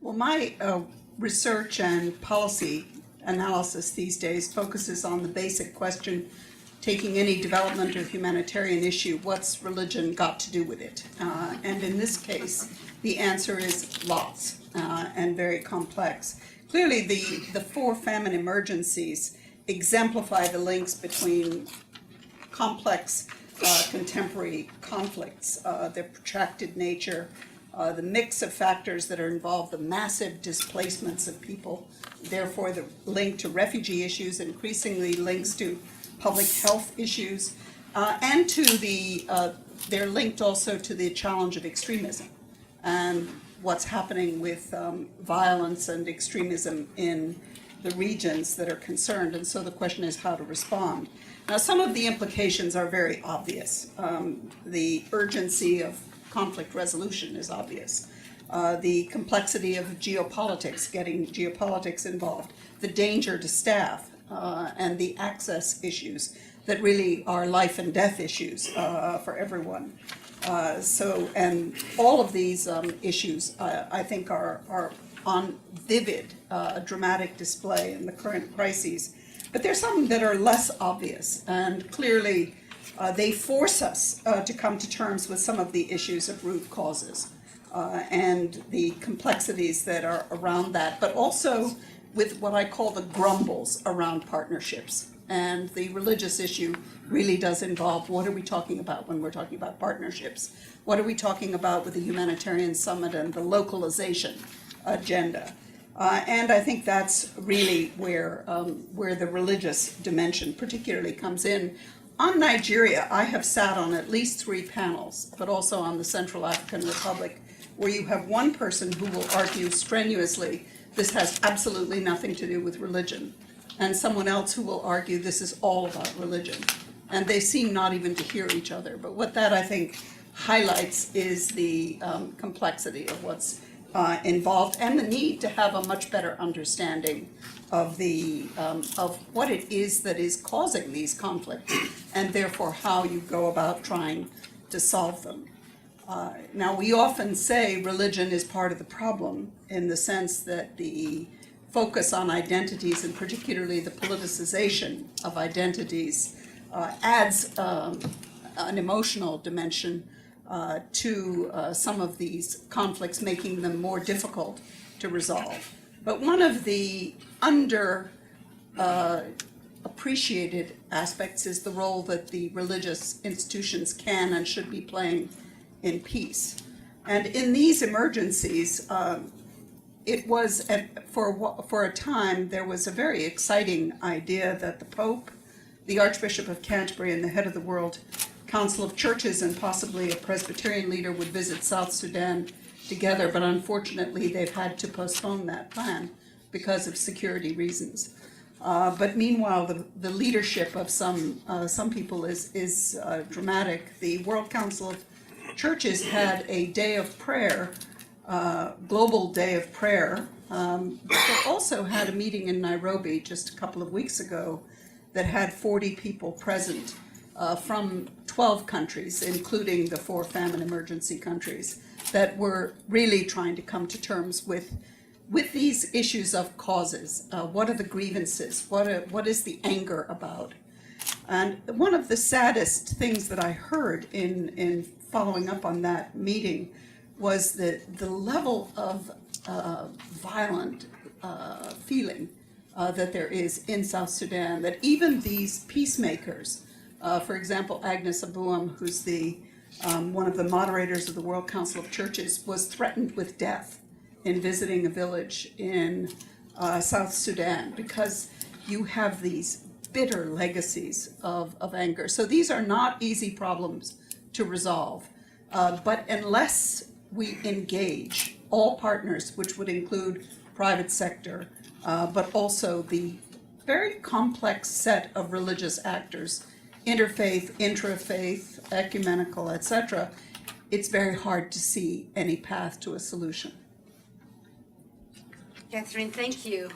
Well, my research and policy analysis these days focuses on the basic question, taking any development or humanitarian issue, what's religion got to do with it? And in this case, the answer is lots and very complex. Clearly, the four famine emergencies exemplify the links between complex contemporary conflicts, their protracted nature, the mix of factors that are involved, the massive displacements of people, therefore the link to refugee issues, increasingly links to public health issues, and to they're linked also to the challenge of extremism and what's happening with violence and extremism in the regions that are concerned. And so the question is how to respond. Now, some of the implications are very obvious. The urgency of conflict resolution is obvious. The complexity of geopolitics, getting geopolitics involved, the danger to staff, and the access issues that really are life and death issues for everyone. And all of these issues, I think, are on vivid, dramatic display in the current crises. But there's some that are less obvious, and clearly they force us to come to terms with some of the issues of root causes and the complexities that are around that, but also with what I call the grumbles around partnerships. And the religious issue really does involve what are we talking about when we're talking about partnerships? What are we talking about with the humanitarian summit and the localization agenda? And I think that's really where the religious dimension particularly comes in. On Nigeria, I have sat on at least 3 panels, but also on the Central African Republic, where you have one person who will argue strenuously this has absolutely nothing to do with religion, and someone else who will argue this is all about religion. And they seem not even to hear each other. But what that, I think, highlights is the complexity of what's involved and the need to have a much better understanding of of what it is that is causing these conflicts, and therefore how you go about trying to solve them. Now, we often say religion is part of the problem in the sense that the focus on identities, and particularly the politicization of identities, adds an emotional dimension to some of these conflicts, making them more difficult to resolve. But one of the appreciated aspects is the role that the religious institutions can and should be playing in peace. And in these emergencies, it was, for a time, there was a very exciting idea that the Pope, the Archbishop of Canterbury, and the head of the World Council of Churches, and possibly a Presbyterian leader, would visit South Sudan together, but unfortunately they've had to postpone that plan because of security reasons. But meanwhile, the leadership of some people is dramatic. The World Council of Churches had a day of prayer, global day of prayer, but they also had a meeting in Nairobi just a couple of weeks ago that had 40 people present from 12 countries, including the 4 famine emergency countries, that were really trying to come to terms with these issues of causes. What are the grievances? What is the anger about? And one of the saddest things that I heard in following up on that meeting was the level of violent feeling that there is in South Sudan, that even these peacemakers, for example, Agnes Abuam, who's one of the moderators of the World Council of Churches, was threatened with death in visiting a village in South Sudan, because you have these bitter legacies of anger. So these are not easy problems to resolve. But unless we engage all partners, which would include private sector, but also the very complex set of religious actors, interfaith, intrafaith, ecumenical, etc., it's very hard to see any path to a solution. Katherine, thank you.